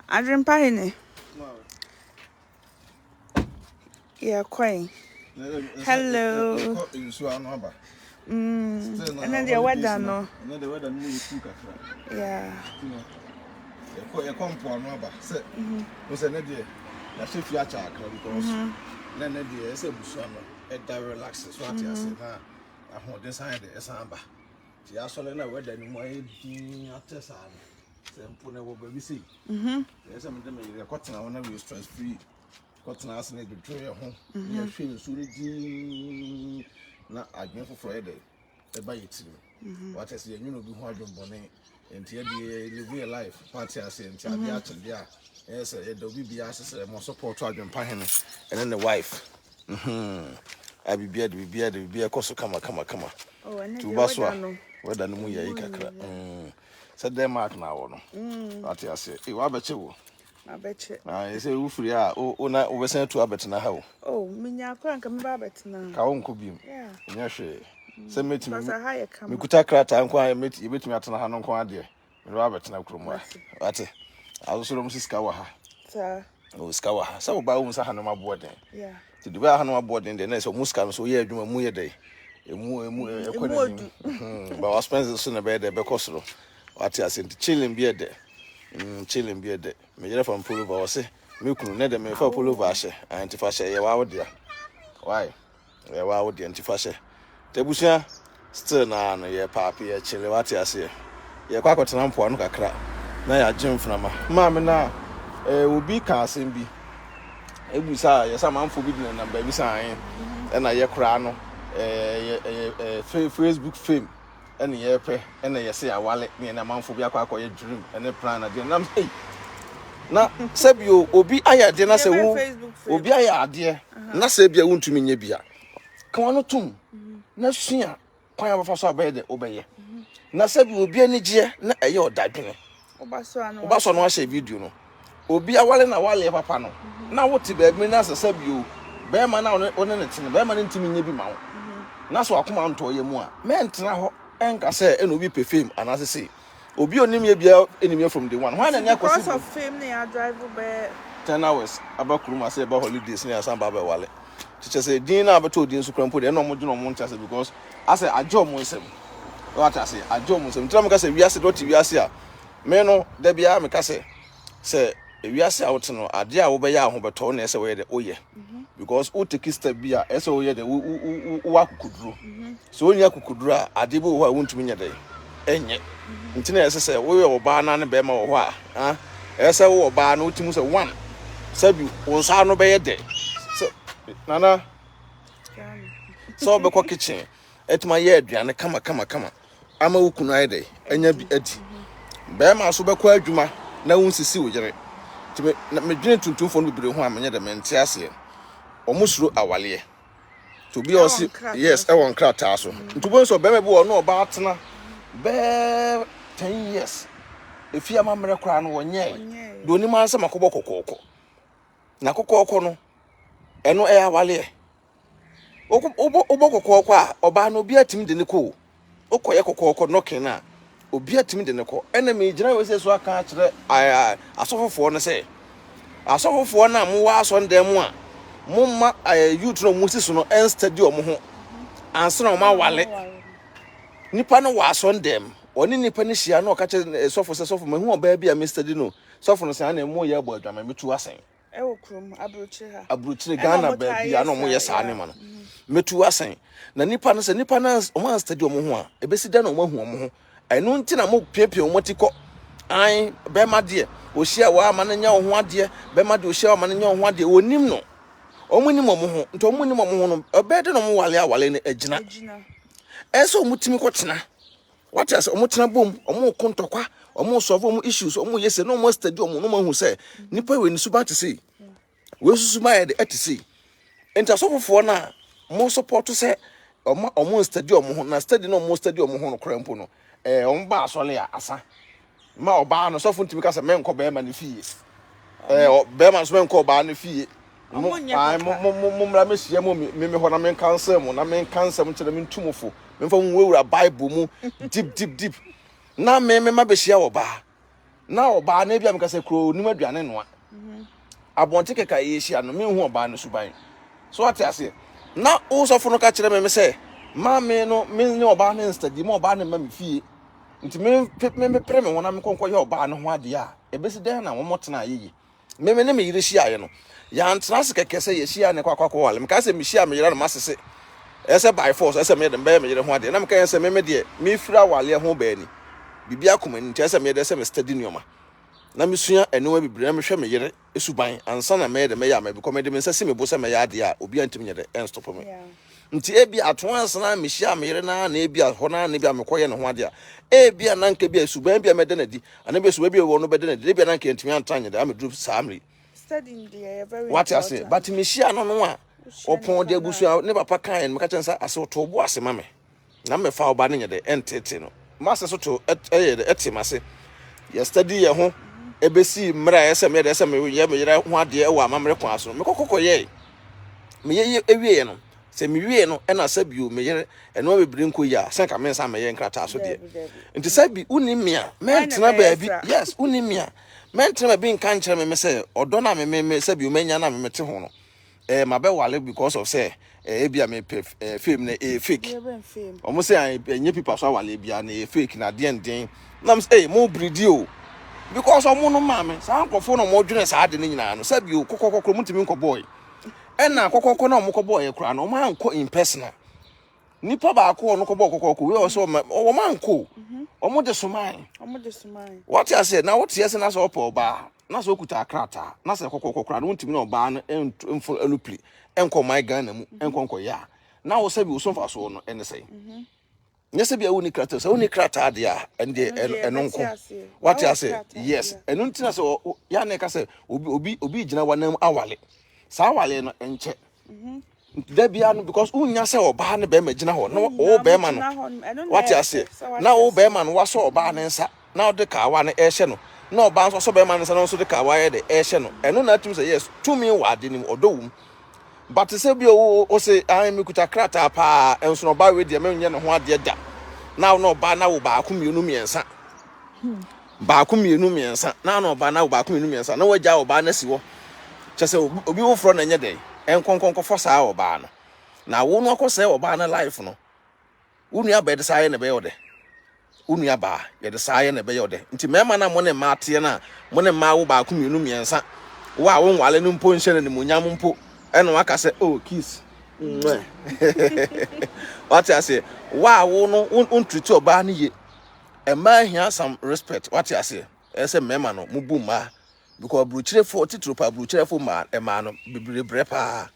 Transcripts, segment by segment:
Adwenepahene. Yeah, quite. Hello. And then the weather no. Yeah. You come for no ba. Say. Was an idea. Na chef ya cha because na na dey say busu no e da relax so ati ase na ahode side e san ba. Ti asole na weather ni mo e din atesa no. Say mpo na wo ba bi sei. Say me dem e kotena wona we stress free. Kotena ase na be draw your ho. Ya hwe so di na adwen foforo e dey. E ba yetiri. What is you know be ho adwen bone. And here live your life. Party as in Tia actually, yes, there'll be more support to Adwenepahene and then the wife. I be be a course come. Oh, and to Baswa, whether no Muya Kakra. Said them mark now. Party as it. You are bet you. I bet you. I say, Ufri, oh, not over sent to Abbott now. Oh, Minya Crank and Babbit now. Kaun could be. Yeah. Yes, send me to me. Me could take crack time quiet, meet you, me at Hanon Quadia. Robert now, Cromwell. What I was from Sikawa. Sir. Oh, Skawa. So, by almost a Hanoma boarding. Yeah. To do Hanoma boarding the next of Muscam, so yeah, do a moon day. A moon, but I spend the sooner bed there because what I said, chilling beard there. Chilling beard there. Major from Pullover, say, Milk, neither me for Pullover, and Tifasha, you out there. Why? You out the Antifasha. Tebusha still na no ye papi e chile wati ase ye kwa kwatena mpo anu kakra na ya gym frama ma me na obi ka asem bi ebusa ye sa manfo bi na number bi sa an e na ye kra no Facebook fame ene ye pe ene ye se awale me na manfo bi akwa ye dream ene plan na de na na sebio obi aya de na se wo obi aya ade na sebia wontumi nya bia ka wono tum na sua kwan abafa so abaye de obeye na sabi obi ani gye na eye odadwene oba so no ahye video no obi awale na wale papa no na wote ba bi na sabi o be ma na one ne tene be ma ne ntimi nya bi ma wo na so akoma nto ye mu a me ntena ho enka se eno obi pe fame anase se obi onim ye bia enimye from the one why na nya kwasi because of fame na drive be 10 hours abakuruma say ba holidays na asan ba wale. Teacher say din na abeto din so krampo de no mo dwuno mo ntase because I say ajo mo nsem what I say ajo mo nsem tram ka say wiase do ti wiase a me no da bia me ka say wiase a wote no ade a wo be ya ho beto na ese we de oye because o take step bia ese wo ye de wo akukuduro so onya akukuduro a ade bo ho a wontumi nya de enye ntina ese say wo ye oba na ne be ma wo ho a ese wo oba na otimu say one sabi wo nsa no be ye de Nana, so be kwa kitchen. Etuma ye aduane kama. Ama wukunu ayde enya bi adi. Be ma so be kwa adwuma na wunsisi wo yere. Ti me dwene tuntumfo no bibire ho amenye de mente ase. Omusuro awale. To be osi yes, e won krata so. Ntubo so be me bi wo no oba atena be 10 years. Efi amamre kra no wonye. Do ni ma nsa makobọ kokoko. Na kokoko no eno e awale obo kokoko a oba no obi atim de ne ko okoye kokoko nokin na obi atim de ne ko ena me gina we se so aka kire asofofo no se asofofo na mo wa aso ndem a mo ma youth no mo siso no en stadium ho anse na ma wale nipa no wa aso ndem oni nipa ni hia na okache sofo se sofo mahu oba bia me stadi no sofo no se na mo ye bo adwama metu asen ewo krom Abrokyiee ha Abrokyiee Ghana ba bia no mo ye sa ne ma no metu asen na nipa no se nipa na o man stadium ho a ebesi da na o mahu o ho eno nti na mo piepie o motiko an be ma de o hia wa ma nya o ho ade be ma de o hia wa ma nya o ho ade onim no o mo nim o ho nto mo nim o ho no obede no mo wale ne agina eso mutimi ko tena what else o mo tena bom o mo kontokwa o mo solve o mo issues o mo yese no mo stadium no mo hu se nipa we ni suba te sei we susuma ye de etisi enta sofofo na mo support se o mo stadium ho na stadium no mo stadium ho no krampo no o mba asole ya asa ma oba no sofo ntimi ka se men ko be ma ne fie o be ma so men ko ba ne fie mo mra mesia mo me ho na men cancel mo na men cancel mo kire men tumofo men fa mo wura bible mu deep na me ma be hia oba Now ba na bia me ka se kro ni maduane noa abonte keka yehia no me hu oba no suban so what ase na wo so fo no ka kire me se ma me no me ne oba no study me oba no ma me fie nti me pre me wona me konko ye oba no ho ade a ebesi den na wo motena yeyi me ne me yire hia ye no ya ntena se keke se ye hia ne kwakwa wale me ka se me hia me yire no masese ese by force ese me de me yire ho ade na me ka se me de me fira wale ho ba ni bibia koma nti ese me de se me study nyoma na mesua enwa bibire na mehwe me yere esuban ansa na me de me ya me because me de me nsase me bo se me ya de a obi antim nye de enstop me nti ebi ato ansa na me hia me yere na ebi ho na ebi amekoye ne ho ade a ebi ananka bi esuban bi amede na di ana bi esuban bi wo no bede na di ebi ananka ntimi antanye de amedru samri studying there very what I say but me hia no no a opon de abusu ne papa kan me ka chensa ase to bo ase ma me na me fa oba ne nye de entete no master so to etimase ye study ye ho ebesi mra ese me de ese me ye me yere ho ade e wa amamre kwa so me kokoko ye me ye ewie no se me wie no e na sabio me yere eno bebire nko ya se ka me nsa me ye nkrata so de nti sabi unimia mentena baabi yes unimia mentena bi nka nkere me se odo na me sabio manya na me mete ho no mabe wale because of say ebia me film na fake omo say enye people so wale bia na fake na den na say mo breed o because omo no mame sa ankofo no mo dwene sa ade ni nyina no sabio kokokokro mutimi nko boy na kokokoko na omo ko boy kura no ma anko in personal nipa ba ko no ko boy kokoko we o so o ma anko omo de soman what I say now what yes na so opo ba na so okuta akrata na se kokoko kura no mutimi na oba no enfo alupli enko my Ghana mu enko ya na wo sabi wo so fa so no ene say nyese bia woni krata so woni krata de a ende enonko what I say yes enu ntina so ya na ka say obi gina wanam awale sa awale no enche da bia no because unya say oba ne be ma gina ho no o be ma no what I say na o be ma no waso oba ne nsa na o de ka wa ne ehye no na oba nso so be ma ne nsa no so de ka wa ye de ehye no enu na tum say yes to me wa de nim odowum but say bi o say I me kuta krata pa enso no ba we de me nye ne ho ade da now no ba na wo ba ku mienu miensa ba ku mienu miensa na no ba na wo ba ku mienu miensa na waja wo ba na si wo chese obi wo fro na nye de enkonkonko fo sa wo ba no na wo no akose wo ba na life no unu ya ba de sa ye ne be yo de unu ya ba ye de sa ye ne be yo de nti mema na mo ne ma te na mo ne ma wo ba ku mienu miensa wo a wo nwale no mpo nhye ne munyam mpo eno aka se oh kiss what I say wa wo no treat oba ne ye e ma hia some respect what I say e say mema no mubu ma because abruchirefo titro pa abruchirefo ma e ma no bebre pa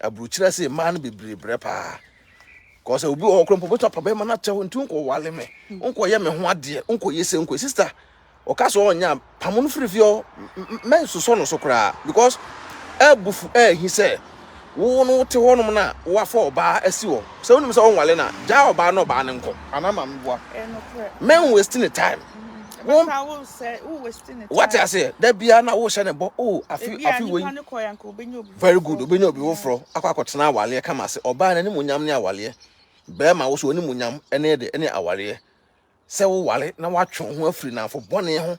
abruchire say ma no bebre pa cause obi o krompo beto pa be ma na teho ntu nko wale me nko ye me ho ade nko yese nko sister o ka so onya pamono frifio men so no so kra because ebufu he say wo no te honum na wa fa oba asi wo so wonim se won wale na ja oba na oba ne nko anama mboa men wasting time what I say that bia na wo hye ne bo oh afi we very good obenyo obi wo fro akwakotena awale kama se oba na ne munyam ne awale be ma wo so ni munyam ene de ene awale se wo wale na wa twon ho afiri na afo bone ho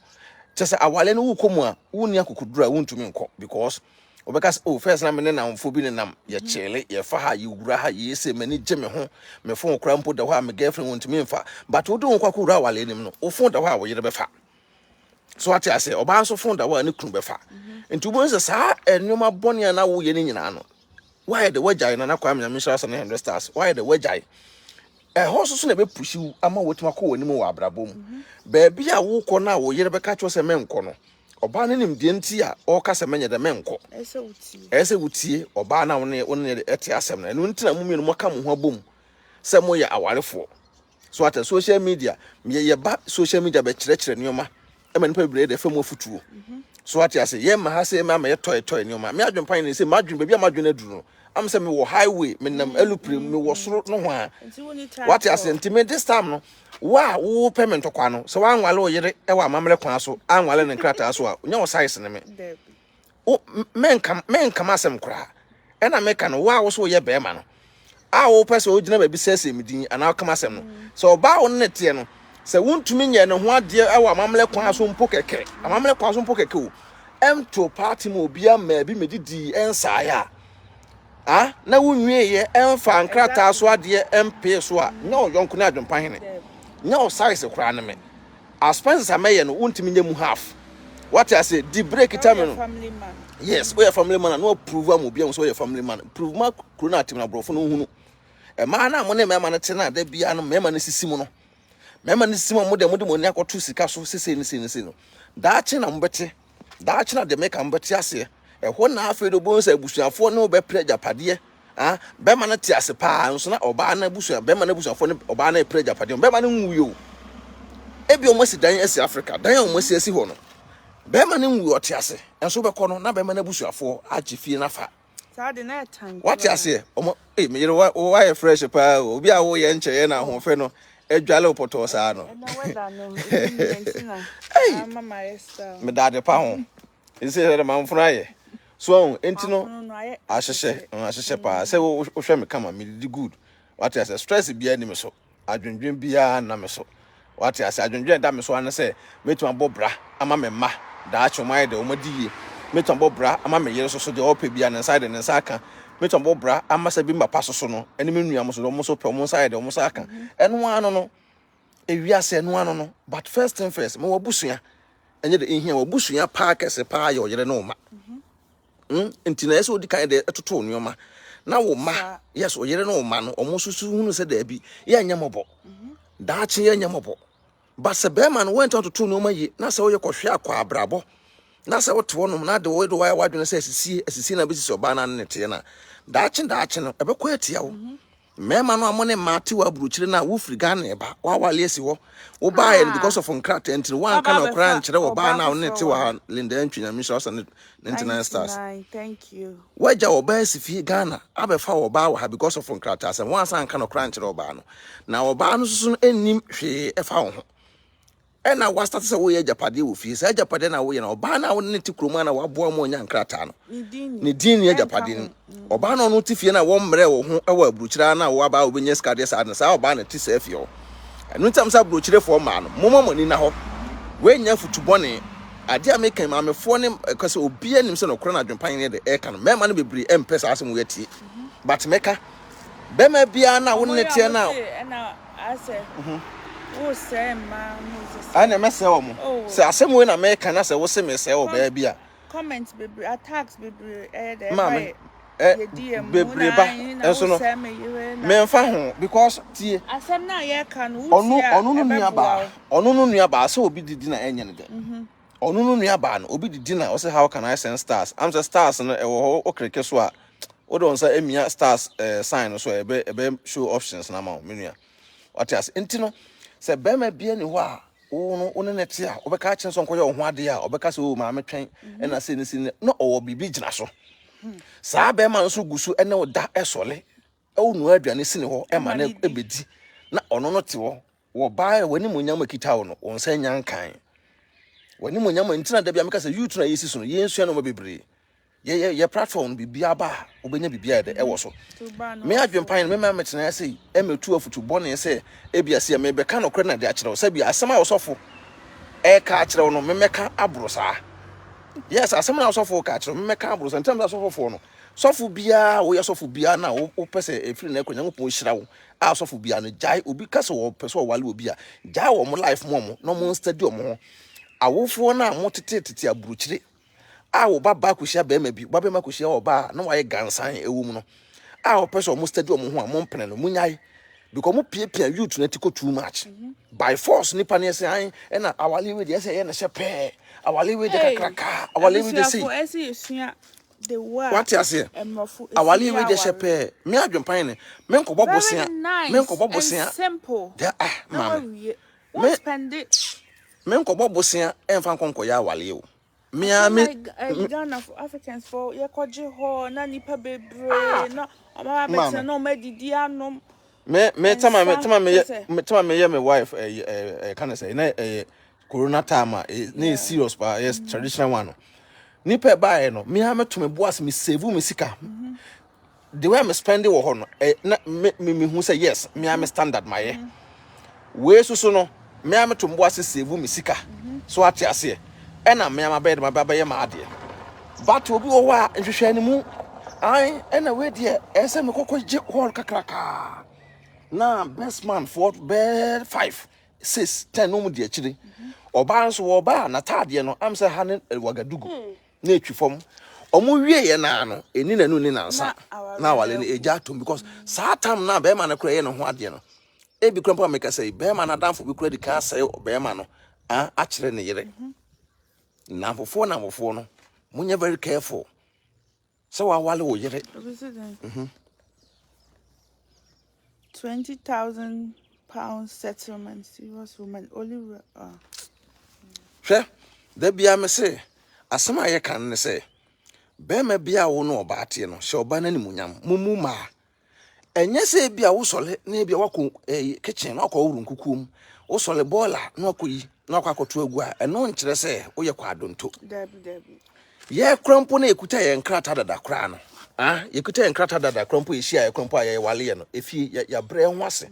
chese awale no wo komu a wo ni akokudura wo ntumi nko because obeka oh first na me ne namfo bi ne nam ye chele ye fa ha ye wura ha ye se mani gye me ho me fon kra mpo da ho a me girlfriend won timi mfa but wo do nkwa ko wura wale nim no wo fon da ho a wo yere befa so what I say oba so fon da ho a ne kunu befa nti wo se sa enuma bone na wo ye ne nyina no why the wajai na kwa me nyamishra sa 100 stars why the wajai hoso na be pushi ama wotima ko woni mu wa abrabom ba bia wo ko na wo yere beka cho se menko no oba ne nim de nti a o ka se menye de menko ese wutie oba na woni eti asem na enu ntina mumie no moka mo ho abom se mo ye awarefo so at social media ye ba social media be kire nyoma e ma nipa bire de fa mo futuo so at ase ye ma ha se ma ye toy nyoma me adwen pan ne se ma adwen be bia ma adwen aduru no am say me wo highway me nam elupre me wo soro no ho a what I say intimate this time no wa wo payment kwa no so wa nwale o yere e wa mamre kwa so anwale ne krata so a nya wo size ne me o men kam asem kra e na me ka no wa wo so ye be ma no a wo pese o gina ba bi sese medin ana kam asem no so ba wo ne te no se wontumi nye ne ho ade ewa amamle kwan so mpo keke amamle kwan so mpo keke o emto party mo bia ma bi medidi ensaya na wunwie ye emfa nkrata so ade mp so a nya oyonko na Adwenepahene nya o size kra ne me expenses ameye no wontumi nye mu half what I say the break time no family man yes we are family man no prove am obi am so we are family man prove ma kro na atim na brofo no hunu e ma na mo ne me ma ne tena da bia no me ma ne sisi mu no mema ni sima mo de mo ni akoto sika so sese ni no da chi na mbete da chi na de make mbete ase e ho na afi do bon sa busuafo ne be preja pade be ma na ti ase pa nso na oba na busua be ma na busuafo ne oba na preja pade be ma na nwuyo e bi o mo si dan ase Africa dan o mo si ase ho no be ma na nwuyo ti ase enso be ko no na be ma na busuafo agi fie na fa sa de na time what you say omo me yero why fresh pa obi a wo ye nche na ho fe no edwale opoto sa no na weda no mentina mama Esther me dade pa ho ise he man funa ye so enti no ahyehyɛ pa se wo hwɛ me kama me di good what you say stress bia ni me so adwendwen bia na me so what you say adwendwen da me so an se metuma bobra ama me ma da achomai de o madiye metuma bobra ama me yere so de ope bia na side ne saka metuma bobra ama se bi mapa so no ene me nua mo so mo so pe mo side mo saka eno ano no ewiase eno ano no but first thing first me wabusua enye de ehia wabusua pa kese pa ye oyere no ma enti na ese odi kan de etoto nneoma na wo ma yes oyere no ma no omo susu hunu se da bi ye anyamobo da chi ye anyamobo but se be man went on to to nneoma yi na se wo ye kohwe akwa abrabo na se wo to no na de wo do wa wadwene se asisi na bisi oba na nete na da chi no ebekọ atia wo mema no amone mate wa Abrokyiee na wo free Ghana eba wa wale esi wo wo ba because of nkrata enti one kan okra nkyere wo ba na wo nete wa Linda Antwinya mission 99 stars thank you waja wo ba esi fie Ghana abefa wo ba wa because of nkrata asem one san kan okra nkyere wo ba no na wo ba no susu ennim hwe efa wo ho ena wa start se wo ye japade wo fie se japade na wo ye na oba na wo nete kroma na wa boa mo nya nkrata no ni din ye japade no oba no no ti fie na wo mre wo ho e wa Abrokyiee na wo aba obenye skade sa na sa oba na ti se fie ho enu tam sa Abrokyiee fo ma no momo ni na ho we nya futubone ade a mekan ma mefo ne kase obi anim se no kro na Adwenepahene de e kan mema no bebre empesa asem wo atie but meka bema bia na wo nete na ase o say ma ana mese wo mo se asem we na meka na se wo se me se wo ba bia comments bebre attacks bebre de mama bebre ba enso no me mfa ho because tie asem na ye kan onu no nua ba se obi didi na enye ne de onu no nua ba no obi didi na o say how can I send stars am say stars no e wo okreke so a o don say emia stars sign so ebe show options na ma me nua what else enti se bema bia ni ho a wo no nete a obeka a chenso nkoye wo ho ade a obeka se o ma metwen e na se ne si no owo bibi gina so saa bema nso gusu ene wo da esole e wo nu aduane si ne ho e ma na ebedi na ono no te wo ba wani munyam akita wo no won sa nya nkan wani munyam ntina da bia meka se youth na yesi so no yensu no bebre ye platform bibia ba obenya bibia de e wo so me Adwenepahene me ma metena sei e metu afutu bone se e bia se me beka no kre na de akere wo se bia asema wo sofo e ka akere wo no me meka abro saa yes asema na sofo ka akere me meka abro saa ntam da sofo no sofo bia wo ye sofo bia na wo pese e free na ekonya ngopon hira wo a sofo bia no jai obi kase wo pese wo wale obi a jai wo mo life mo no mo stadium ho awofo na mo tete Abrokyiee a wo baba kuhia be ma bi baba ma kuhia wo ba na waye gansan ewum no a wo pese mo stadium ho a mo mpene no munyai because mo pia youth na tiko too much by force nipa na say an e na awale we de say ye na shepe awale we de kakraka awale we de say the word what you say awale we de shepe me Adwenepahene me nkobo bosia simple mama me spend it me nkobo bosia emfa nkonkoya awale o me Ghana for Africans for ye kwaje ho na nipa bebre na ama betre na o madidi anom me tama me ye me wife can I say na corona time na serious pa yes traditional one nipa ba no me ha meto me boas me save me sika the way me spend wo ho no na me hu say yes me am standard my we so no me am to mboa se save me sika so ate ase e na me am bed ma baba ye ma ade but obi wo wa nhwehwe animu ai e na we de e se me kokogye hall kakraka na best man for bed 5 6 10 no mu de akire oba nso wo ba na tade no am se ha ne wagadugu na etwifom omo wie ye na no eni na nu ni nansa na wale ne eja atom because saa tam na be ma na kura ye no ho ade no e bi krampa make say be ma na danfo bi kura di ka say be ma no a kire ne yere na fofo no munye very careful so wa wale wo yere 20,000 pounds settlement serious woman only hwe da bia me say asema ye kan ne say be ma bia wo no obaate no hye oba na ni munyam mumu ma enye say bia wo sole na bia wako kitchen na akọ nkukum wo sole boiler na akoyi na akoto agu a eno nkire say wo ye kwa adonto dabi ye krampo na ekuta ye nkrata dada kra no yekuta ye nkrata dada krampo ye hia ye krampo aye wale ye no efi ya bre hwase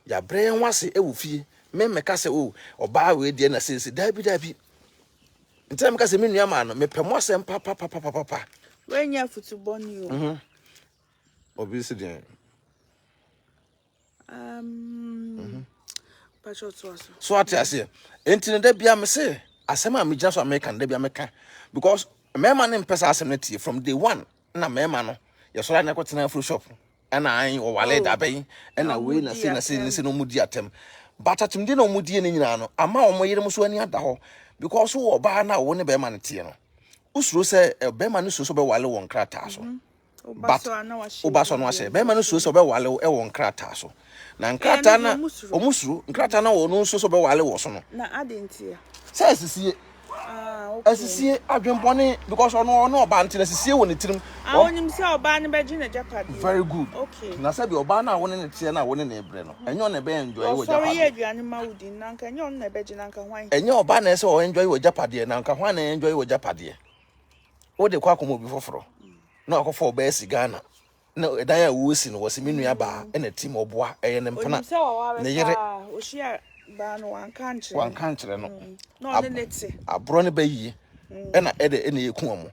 ya bre hwase ewu fie me meka se o oba we de na sense dabi ntem ka se me nua ma no me pemo asem papa when you football new obviously den so ati ase entine da bia me se asem a me gya so American da bia me ka because me man in person asem na tie from day one na me man no ye so na kwetena fruit shop and I o wale da ben and na we na se no mudi atem but atim de no mudi ne nyina no ama o mo yere mo so ani ada ho because wo ba na wo ne be man tie no usuro se be man so so be wale won krata so but obaso no ase be man so so be wale e won krata so na nkrata na omusuro nkrata na wo no so so be wale wo so no na adentia se asisie asisie adwenpone because ono oba nti na asisie wo ne tirim onim se oba ne be gina japade very good okay na se bi oba na wo ne tie na wo ne ebre no enyo ne be enjoy wo japade sorry aduane mawudi na nka enyo ne be gina nka hwan enyo oba na se o enjoy wo japade na nka hwan na enjoy wo japade wo de kwa komo bi foforo na akofo oba esi Ghana na edan ya wo si no wo se menu ya ba na team oboa eye ne mpana ne yere ohia ba no wan kanchire no no ne neti abro ne ba yi na ede na yeku omo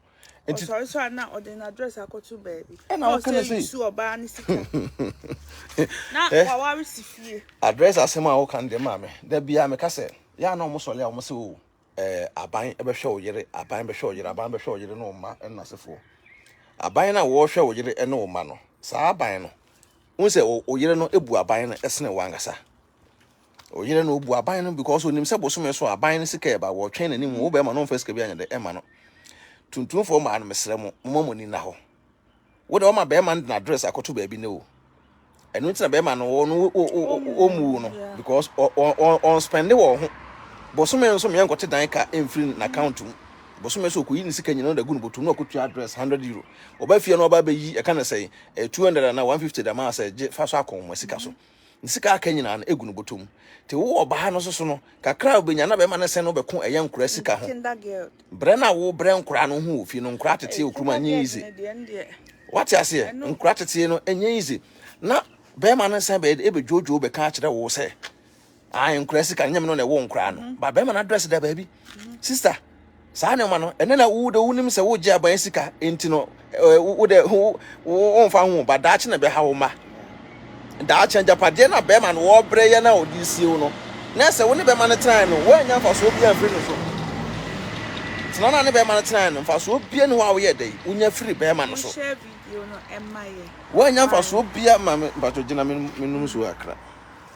enti so na ordinary address akoto baby na o kana say su oba ne sika na wawari sifie address asema o kan de ma me da bia me ka se ya na omo sole a omo se o aban e be hwe o yere aban be hwe o yere aban be hwe o yere no ma na sefo aban na wo hwe o yere e no ma no saa aban no won se o yere no ebu aban na esene wangasa o yere no obu aban no because onim se bosome so aban no sika e ba wo twen nanim wo be ma no first ka bi anya de e ma no tuntun fo ma no mesre mo momoni na ho wo de o ma be ma na address akoto ba bi ne o enu ntina be ma no o mu no because on spend wo ho bosome nso me yankote dan ka emfiri na account bosome so ko yi ni sika nyina da gunu botu no akotu address €100 oba fie no oba ba yi e ka na say 200 na 150 da ma say fa so akon mo sika so sika aka nyina na egunu botum te wo oba no so no kakra obenya na be ma na sen no be ko eya nkura sika ho bre na wo bre nkura no ho ofi no nkura tete okruma nye easy what you say nkura tete no enye easy na be ma na sen be ebe jojo be ka kire wo say ai nkura sika nyam no na wo nkura no ba be ma na address da baby sister saa ne ma no ene na wo de wonim se wo je aban sika enti no wo de wo fa ho ba da chi na be ha wo ma da change pade na be man wo bre ye na odi siu no na se wo ne be man tran no wo anya fa so bia free no so tena na ne be man tran no fa so bia no wa wo ye dai unya free be man so share video no emaye wo anya fa so bia ma ba to gina menum so akra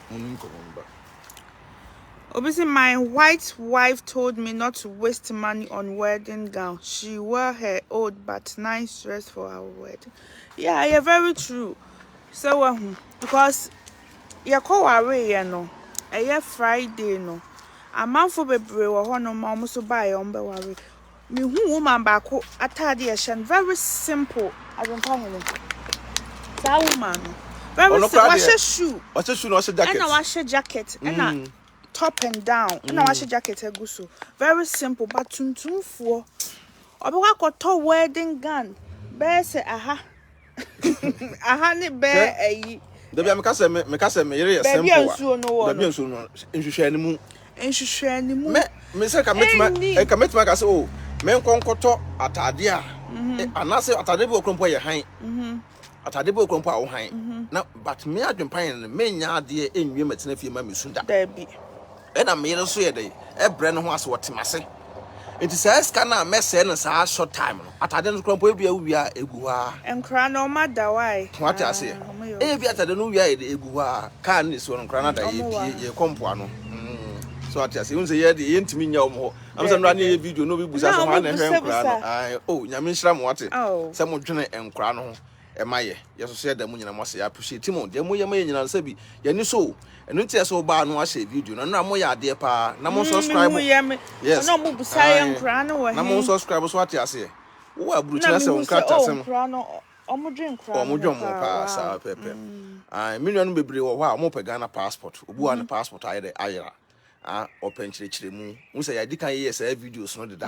munum ko ba obviously my white wife told me not to waste money on wedding gown. She wore her old but nice dress for our wedding. Yeah, very true. So because you call away, you know, a Friday, no, a month for bebre or honor mom so buy on worry. Me who woman back attadiation very simple. I don't call him. That woman very simple. Wash a shoe. Wash a shoe, wash a jacket. And I wash a jacket. And top and down. And I wash a jacket. Guso. Very simple, but tuntum for. Obi got to wedding gown. Bear say aha. Aha ni bear Debi amekasa me yere ye simple. Baby ansuo no wo. Baby ansuo no nhwehwe animu. Nhwehwe animu. Me say ka metima ka say oh me nkonkoto atade a anase atade bi okrompo ye han. Atade bi okrompo a wo han. Na but me adwempan no me nya ade enwie matena fie ma me sunda. Baby. E na me yere so ye dey e bre no ho ase wotemase. Enti say ska na me say no sa short time no. Atade no okrompo e bia wia egu ha. Enkra no mada why. What I say? E bia atade no wia egu ha. Ka ni so no nkra na da ye kompo ano. So what I say? Unse ye de yentimi nya omo. Am say no na video no bi busa so ha na hwe nkra no. Ai oh nyame nhira mo wate. Say mo dwene nkra no ho. Emaye yeso so ye da mu nyina mo se ya appreciate mo de mo ye ma ye nyina se bi ye ni so enu tie so ba no a share video no na mo ya de pa na mo subscribe yes na mo busa ye nkra no we na mo subscribe so what I say wo aburu tira se nkra tasem nkra no omo dwen nkra omo dwen mo pa sa pepe ai me nua no bebre wo ho a mo pe Ghana passport obu an passport aye de ayera open chire mu mo se ya di kan ye se videos no de da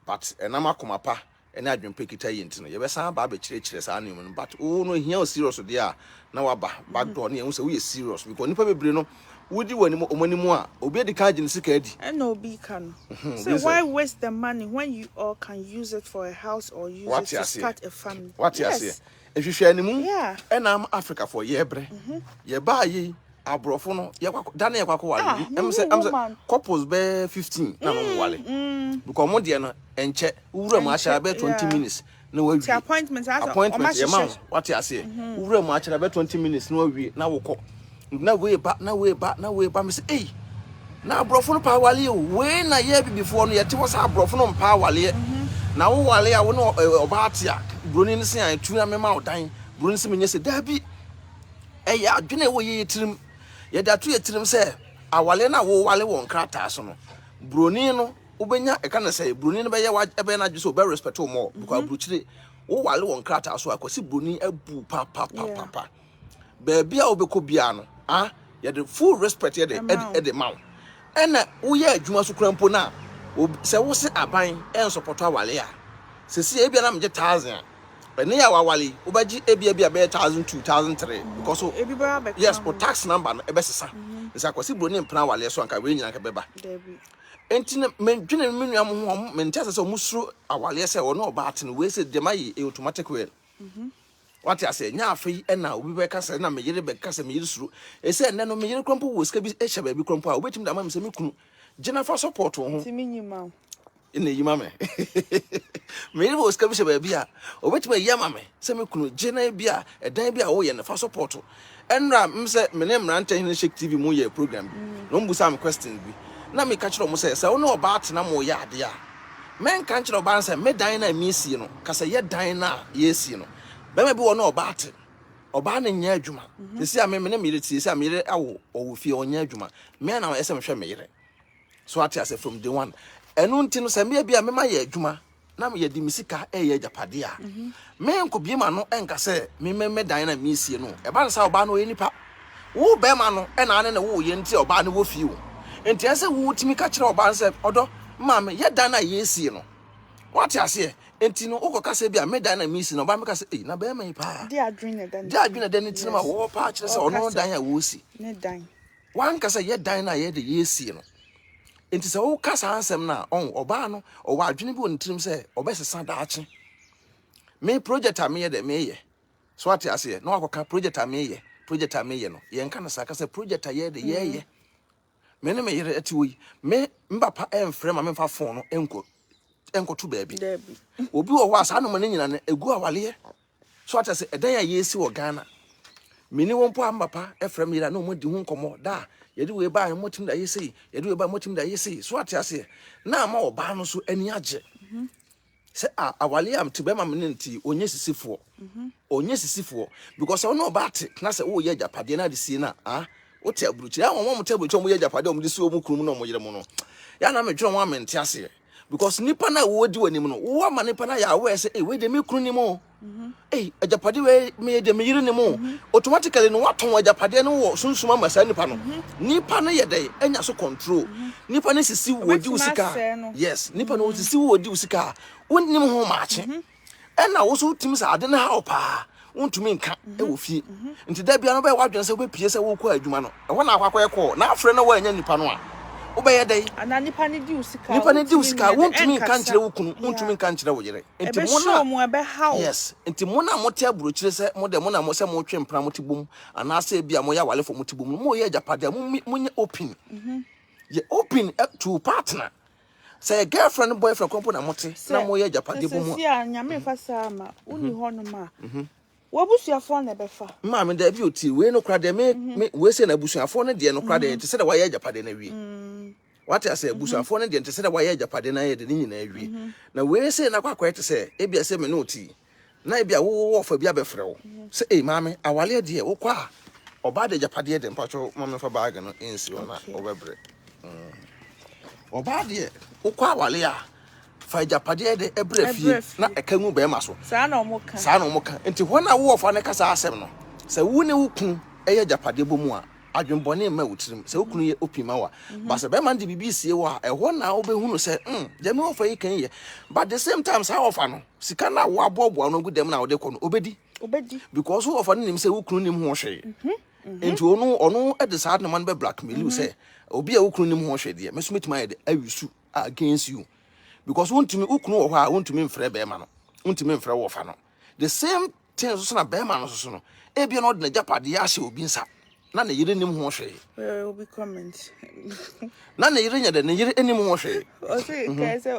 but enama koma pa ene adwempe kita yenti no ye be san ba be chire sa anu no but no hia o serious de a na waba back door na ye say we serious because nipa bebre no wudi wani mo omanimu a obi di ka gin sika adi and obi can so why waste the money when you all can use it for a house or use it to start a family. What you say ehwehwe animu ena Africa for ye bre ye ba yi abrofo no ye kwako dane ye kwako wale em say couples be 15 na mo wale because mo de no enche wura mu acha be 20 minutes na wa wi appointment ye man what you say wura mu acha be 20 minutes na wa wi na wo ko na we ba me say eh na abrofo no pa wale o we na ye bi before no ye te wo sa abrofo no pa wale na wo wale a wo no oba atia broni ne se an tu na me ma odan broni se me nye se dabi eh ya adwene wo ye tirim ye da to ye tirim se awale na wo wale won krata so no broni no ubenya e kana say broni no be ye wa ebe na dwo be respect wo more because bruchire wo wale won krata so akosi broni abu pa baby a obeko bia no ye the full respect ye the man ena wo ye adwuma so krampo na se wo se aban en support awale a se se ebia na mje 1000 ene ya wawale obaji ebia be 1000 2003 because so yes for tax number no ebe sesa se akosi broni mpna wale so anka we nyina ka beba enti na menwene menua mo ho mente se musuro awale se wo no ba ate no we se de mai automatic way what I say nya afei na obi be kasa na meyere be kasa meyere suru e se enne no meyere krompo wo ska bi e hye ba bi krompo a obetim da mam se mekunu gina fa support ho timi nyima ina yima me meyere wo ska bi hye ba bi a obetim yama me se mekunu gina bi a edan bi a wo ye na fa support enra mse mene mrante hin Shake TV mu ye program no mbusa am question bi na me ka kire mo se wo no oba ate na mo ye ade a men ka kire oba se me dan na mi sie no kasa ye dan na ye sie no bema bi wo no obaate oba na nya adwuma sisi a me na me tie sisi a me awo owo fie onya adwuma me na esem hwe me yere so ati ase from day one enu nti no se me bia me ma ye adwuma na me ye di misika ye japade a me nko bi ma no enka se me dan na me sie no e ba nsa oba no enipa wo be ma no e na ne wo ye nti oba ne wo fie wo enti ase wo timi ka kire oba nse odo ma me ye dan na ye sie no what ase enti no okoka se bia me dan na me sie no ba me ka se na be ma pa dia adwene dan nti ma wo pa kire se ono dan ya wo si ne dan wan ka se ye dan na ye de ye sie no enti se wo kasa ansem na oba no o wa adwene bi wontirim se obesesa daache me project a me ye de me ye so ate ase no akoka project a me ye no ye nka na saka se project a ye de ye me ne me yere ati wo me mbapa emfre ma me fa phone no enko to baby obi wo ho asa no me nyina na egu awale so ate se edan ya ye si wo Ghana me ni won po ambapa efrem yira na mo di hu nkomo da yedi we ba motim da yesi yedi we ba motim da yesi so ate ase na ma oba no so ani age se awale am to be ma me nti onye sisifo because ono oba ate na se wo ye japade na de sie na wo te abruchi ya won mo te abruchi mo ye japade mo de si o mu krum no mo yire mo no ya na me dwo mo amente ase because nipa na wo di wanim no wo ma nipa na ya we say we de me kru ni mo ajapade we me de me yire ni mo automatically no waton ajapade no wo sunsuma masa nipa no ye dey anya so control nipa na sisi wo di usika yes nipa no sisi wo di usika wonnim ho maache na wo so tim sa ade na ha opa wontumi nka e wo fie nti da bia no be wadwen se wo pie se wo kɔ adwuma no e ho na akwakɔ ekɔ na afre no wa anya nipa no a wo be ye dai ana nipa ne di usika wontumi nka nkyere wo kunu wontumi nka nkyere wo yere nti mo na ebe how yes nti mo na mote aburokyire se mo de mo na mo se mo twe mpra mo te bom ana se bia mo ya wale fo mo te bom mo ye japade mo nye open ye open to partner. Say girlfriend boyfriend kompo na mote na mo ye japade bom. Si a nyame fa sama uni ho no ma. Wo busuafo na be fa. Ma me da bi oti we no kra de me we say na busuafo no de no kra de te say da wa ye japade na wi. What I say busuafo no de te say da wa ye japade na ye de ni nyina wi. Na we say na kwakwa te say e bia say me no oti. Na e bia wo fa bia be frɛ wo. Say eh mama awale de wo kwa oba de japade de mpacho mama fa bag no ensi ona obebre. Oba de ukwa awale a fa japade de ebrefie na ekangu be ma so saa na omoka enti hona wo fa ne kasa asem no se wo ne wukun eye japade bomu a adwenbone ma wutirim se wukun ye opima wa ba se be man de bibi sie wa e hona wo be hunu se jame wo fa yi kan ye but the same time sa wo fa no sika na wo abobo no gudem na wo de kono obedi because wo fa no nim se wukun nim ho hwe enti ono e de sad na man be blackmail you say obi a wukun nim ho hwe de mesumetima ye de awisu against you because wontumi ukunu wo ha wontumi mfrɛ be ma no wontumi mfrɛ wo fa no the same thing so na be ma no so no e bia no de na japade ya hye obi nsa na ne yire nim ho hwe obi comment na ne yire nya de ne yire enim ho hwe o say kai say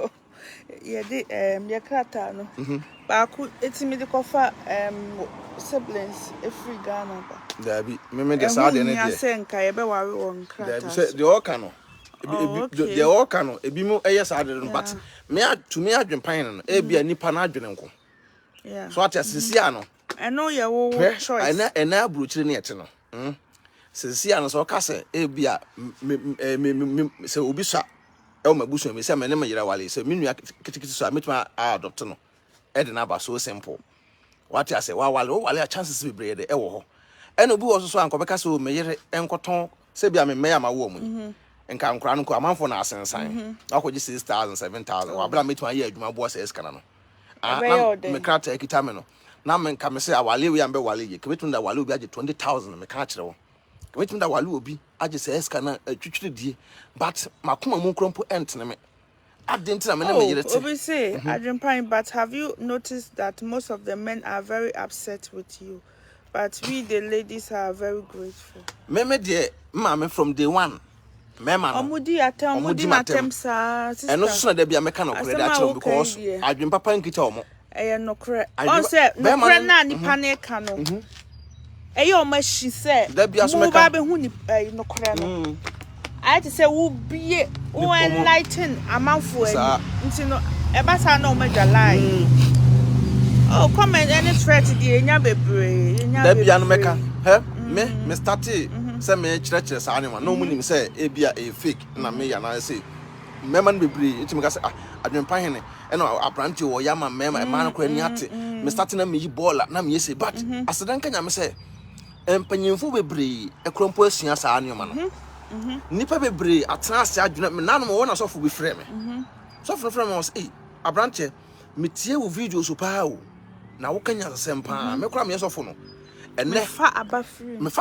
ye de ye krata no ba ku etimi de kofa siblings free Ghana ba da bi me de sa de ne de ya say nka ye be ware won krata da bi say de o ka no de o ka no ebi mu eye sa de no but me atumi adwenpan no e bia nipa na adwene nko so at asisia no eno ye wo choice ena aburokyire ne yete no sisia no so ka se e bia se obi swa e o mabusu me se me ne me yira wale se me nua kitikiti so metuma adopt no e de na ba so simple what I say wa wale a chances be brede e wo ho ena obi wo so ankobeka se o me yire enkoton se bia me ya ma wo mu enka nkra no ko amanfo na asensan akoji 6,000 7,000 wa bra metuma ye adwuma bo se eskana no me krata ekita me no na me nka me se awale we ambe wale ye kebetum da wale obi age 20,000 me ka kire wo kebetum da wale obi age se eskana atwitwire die but makoma mu krompo entene me adentina me na me yirete obi say Adwenepahene, but have you noticed that most of the men are very upset with you, but we the ladies are very grateful? Me de mama from day one mema no omudi matem sa sister eno so na da bia meka no kore da che because Adwenepapa nkita omo eye no kore on say no kore na nipa na ka no eye o ma shi say da bia so meka ba be hu ni no kore no I to say wo bie wo enlighten amanfo ani nti no e ba sa na o ma lie oh comment any threat di enya bebre da bia no meka me started say me chire sa anima no mu nim say e bia e fake na me ya na say mema no bebre etimi ka say Adwenepahene e no abranti wo ya ma mema e ma no kwa ni ate me started na me yi baller na me yesi but asedan kanya me say empanyimfo bebre e krompo asua sa anima no nipa bebre atena ase adwene me nanom wo na sofo bi frɛ me sofo frɛ me was abranti me tie wo video so pa o na wo kanya sempa me kura me sofo no ene me fa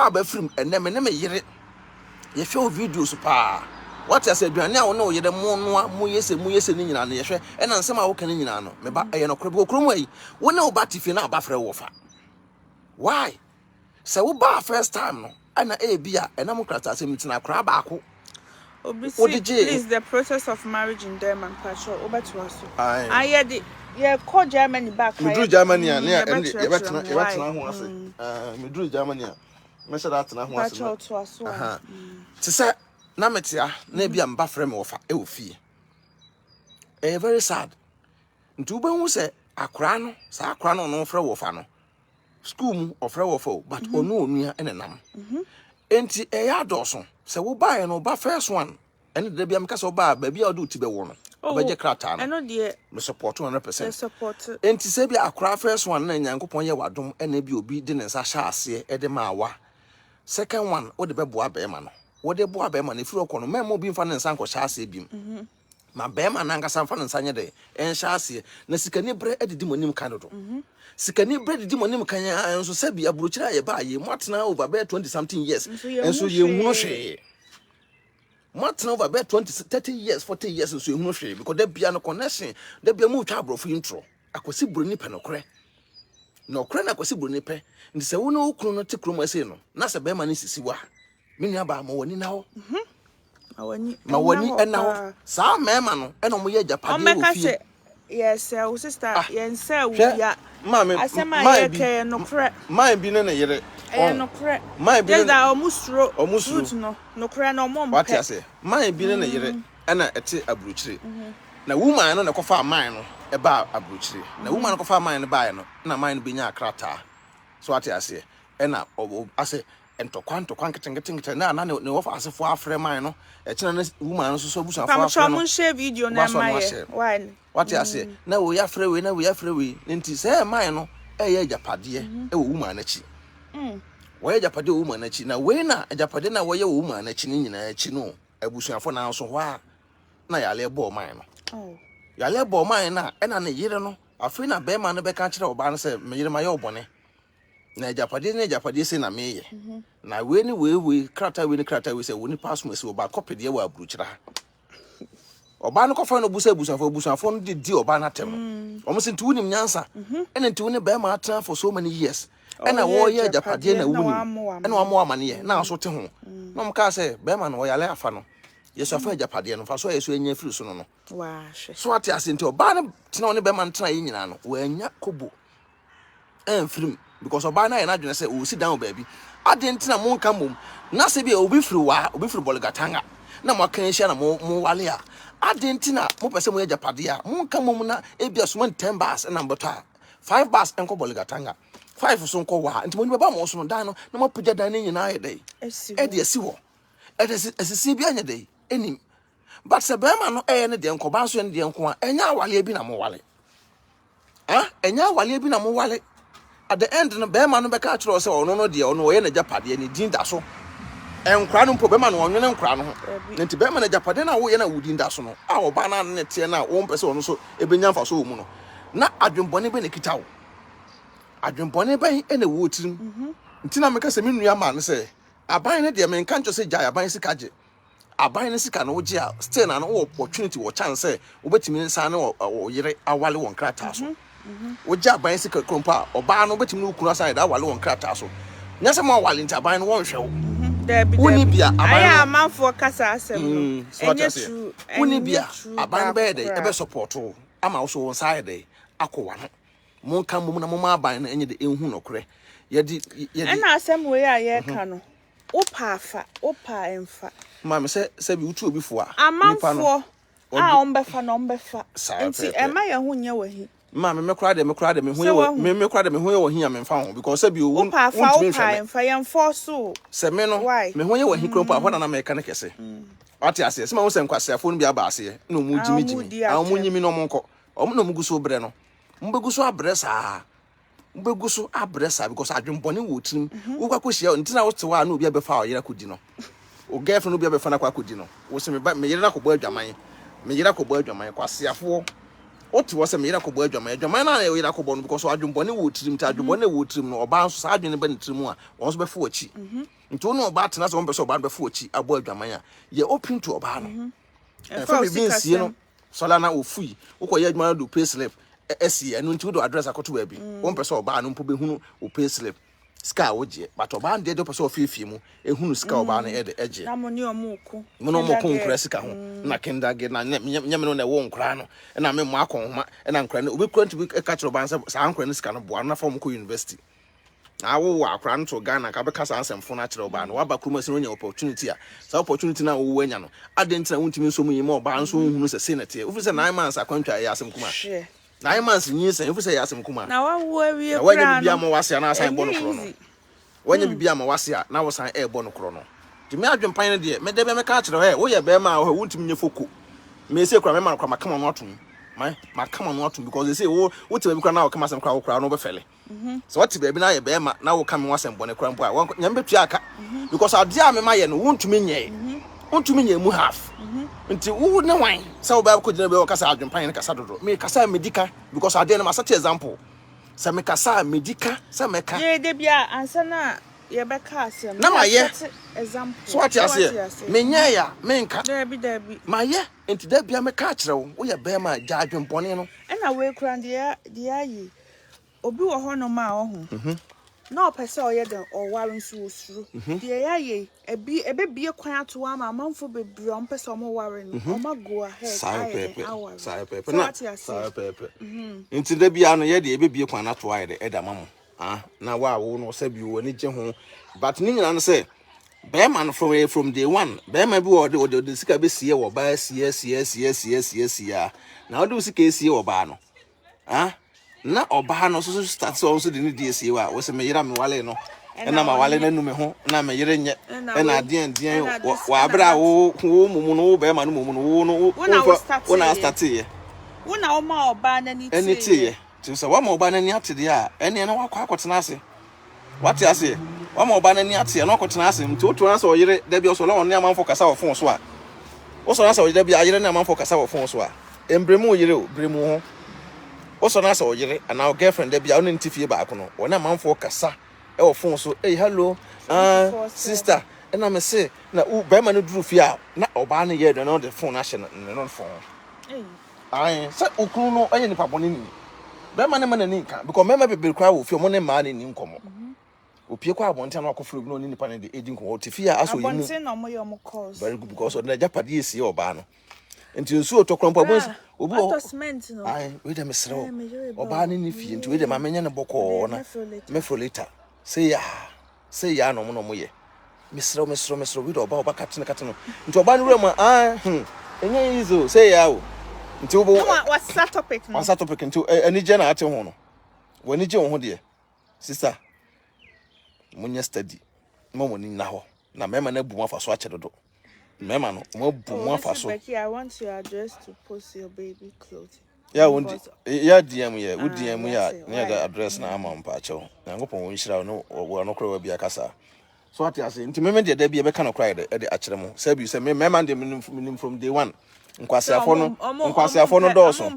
abafrim ene me ne me yire ye hwe videos pa what I said aduane a wo na wo yire mo noa mo yese ni nyina na ye hwe ena nsem a wo kan nyina no me ba eye no kro krom ayi wo na wo ba tifi na abafre wo fa why se wo ba first time no ana bia ena mo krata se mitina kra ba ako please the process of marriage in them and patrol over to us I yeah, call Germany back. Me do Germany and yeah, and you better ho ase. Me do Germany. Me say that na ho ase. To say na metia na bia mba frɛ me wofa e wo fie. Very sad. Ntu be hu say akra no, sa akra no no frɛ wofa no. School mu ofrɛ wofa but onu onua enenam. Enti ya doso. Se wo ba ye no ba first one. Ene de bia me ka se wo ba ba bia odu ti be wo no. Obeje krata no. Eno de me support 100%. Support. Enti se bia akra first one na Nyankopon ye wadom ene bi obi de ne nsa hya ase e de ma awa. Second one wo de be boa be ma no. Wo de boa be ma na firi okono memo bi mfa ne nsa nko hya ase bim. ma be ma na nkasa mfa nsanye de enhya ase na sikani bre edidi monim kan do sikani bre edidi monim kan enso sabi abrochira ye ba ye matena over be 20 something years enso ye hunu hwe matena over be 20 30 years 40 years enso ye hunu hwe because da bia no connection da bia mu twa abrofo intro akwasi broni pe no kre no kre na akwasi broni pe ndi se wo no okunu no te krom ase no na se be ma ne sisi wa menu aba ma woni na ho ma wani ena ho sa mema no ena mo ye japade wo fi yes o sister yen say wo ya asema ye ke no kre man bi ne yere no kre man bi ne da omusro no kre no mo mpe what you say man bi ne yere ena ete abrochire na woman no na kofa man no e ba abrochire na woman no kofa man no ba no na man no bi nya akrata so what you say ena ase entokwan ketengete na ne wofa asefo afre man no e kina na woman no so busa afo afre no share video na my why what you say na wo ya frɛ we nti say man no e ye japade e wo woman na chi wo ye japade wo woman na chi na we na japade na wo ye wo woman na chi ni nyina chi no abusuafo na so ho a na yale bo man no yale bo man na e na ne yire no afi na be man no be ka kire oba no say me yire ma ye obone na japade se na meye na we krata we se woni pass mo se oba copy de wa abruchira oba no kofa no busafo no di oba na tem o mo se nti wonim nyansa ene nti woni be ma atra for so many years ena wo ye japade na wonim ena wo amane ye na so te ho no mo ka se be ma no wo yale afa no yeso afa japade no fa so yeso enya firi so no wa hwe so ati ase nti oba no tena woni be ma ntra ye nyina no wo anya kobo enfrim because oba na na dwene say o sit down baby adentina mo nka mom na se bia obi firi bolgatanga na mo kan hia na mo wale a adentina mo pese mo japade a mo nka mom na e bia so 10 bars na mbota 5 bars enko bolgatanga 5 so nko wa nti mo ni baba mo so no dan no na mo pagya dan ni nyina ye dai e de esi wo e de esisi bia nya dai enim but se be ma no e ne de enko ba so ne de enko a enya wale bi na mo wale enya wale bi na mo wale at the end no be ma no be ka kire o se ono no de ono ye na japade ni din da so enkra no mpo be ma no onwene nkra no ho nti be ma na japade na wo ye na wudin da so no a oba na ne tie na wo mpese ono so ebenya mfa so mu no na adwenbone be ne kita wo adwenbone be ene wo tirim nti na meka se me nua ma no se aban ne de me nka ncho se jaya aban sika je aban ne sika no wo je a still na no wo opportunity wo chance wo betimi nsa ne wo yire awale won krata so Oja ban sika krompa oba no betimi no kunu side da wale won krata so nya se ma wale nti aban no won hwe wo woni bia aban aya amanfo kasa asem no enye true woni bia aban be dey ebe support wo ama wo so won side akowa no mo nka mum na mo ma aban no enye de enhu no kre ye na asem we ya ye ka no opa emfa ma me se bi utu obi fo a amanfo a ombefa no ombefa nti ema ye hu nye wahi ma me kura de me kura de me hu ye wo hia me mfa ho because se bi o won mfa ye mfoso se me no me hu ye wo hi kropo a na me ka ne kese ati ase se ma wo se nkwasefo no bi aba ase na mu jimi a mu nyimi no mo nko o mo no mu guso bre no mbeguso abre saa mbeguso abre saa because adwembone wo tirim wo kwa kohia ntina wo te wa na obi abefa o yera kodi no o girlfriend no bi abefa na kwa kodi no wo se me yera ko bo adwaman kwasiafo oti wo se me yera ko bo adwaman na yera ko bo no because adwembone wo tirim ta adwembone wo tirim no oba so sa adwene ba ne tirim a won so befa ochi nti wo no oba tena so won be so oba befa ochi abo adwaman a ye open to oba no fa bi binsie no sola na ofui wo ko ye adwaman do pay slip esi enu nti wo do address akoto ba bi won pese oba no mpo be hunu o pay slip ska oje but oba de do pese ofifie mu ehunu ska oba no eje na mo ni omuku mo no mo ko nkra sika ho na kindage na nyame no na wo nkra no na me mo akon homa na nkra no obi kura nti bi ka kire oba sa nkra no sika no boa na fam ko university na wo akra no to Ghana ka be ka sa ansemfo na kire oba no waba kuruma se no nya opportunity a sa opportunity na wo anya no adentina wontimi nso mu yima oba nso hunu se senate ofi se 9 months akwantwa ya asem kuma 9 months nyi sen ofi se ya asem kuma na wa wo awie kra na bibia ma wase na asan bo no kro no wanya bibia ma wase na wo san bo no kro no ti me adwempan no de me de be me ka kire he wo ye be ma wo wontimi nye foko me se kra me ma kra makama no atum makama no atum because they say wo ti be kra na wo kama asem kra wo kra no be fele so what be na ye be ma na wo kama wasem bo ne kra mpo a nyam betu aka because ade a me ma ye no wontimi nye mu half Nti wo ne wan say wo ba ko gina be wo kasa Adwenepahene kasa dodo me kasa medika because ade na set example say me kasa medika say meka ye de bia ansa na ye be ka asem na ma ye example so what you say me nya ya me nka dabi ma ye nti da bia me ka kire wo ye be ma ja adwenpone no na we kran de ayi obi wo ho no ma wo ho no pese oye de o ware nso osuru de yaye ebe bie kwan ato ama manfo bebre on pese o mo ware no o ma go ahead sai pepe na sai pepe nti da bia no ye de ebe bie kwan ato aye de eda mamo na wa wo no sabi wo ni je ho but ni nyina no say be man from day one be man bi wo de sika be sie wo ba sie na wo de sika sie wo ba no na oba no so start so de ni die sie wa wo se me yira me wale no na ma wale na nu me ho na me yire nye na adien wa abra wo mumu no be man mumu no wo no na start ye wo na o ma oba na ni tie ti so wa ma oba na ni atede a ene na wakwa akotena ase wate ase wa ma oba na ni ate na akotena ase nti otu na so oyire da bi so la won ne amanfo kasa wo fon so a wo so na so oyire da bi ayire na amanfo kasa wo fon so a embremu oyire o bremu ho also na say oyire and our girlfriend there bia on ntifie ba ko no wona manfo kasa e wo phone so hey hello sister and I say na be ma no duru fie a na oba na ye do no the phone ahye no phone ai say okunu no aye ni paponi ni be ma ne ma na ni ka because me ma be kwa wo fie mo ne ma na ni nkomo opie kwa abonte na akofro bi no ni nipa ne de edi nkomo tifie a aso yimu abonte na mo yo mo calls very good because na japade esi oba no nti nsu otokrompa bonsi obi attachment no ai we dem srew oba ni fie nti we dem amenya ne boko na mefro later say ya no mo ye mesrew we do oba katene nti oba ni rema enye izo say ya o nti obo what's that topic no what's that topic nti ani je na ate ho no wani je ho de sister munya study mo ni na ho na mema na bu mafa so ache dodo mema no mo bu mo afa so I want your address to post your baby clothing. Yeah, yeah, DM yeah, we DM yeah, near the address na ama mpa acho. Na ngopon won hira no wo no kro bia kasa. So what you say, nti meme de bia be ka no cry de akire mo. Say bi say me mema de minim from day one. Nkwasiafo no dooso.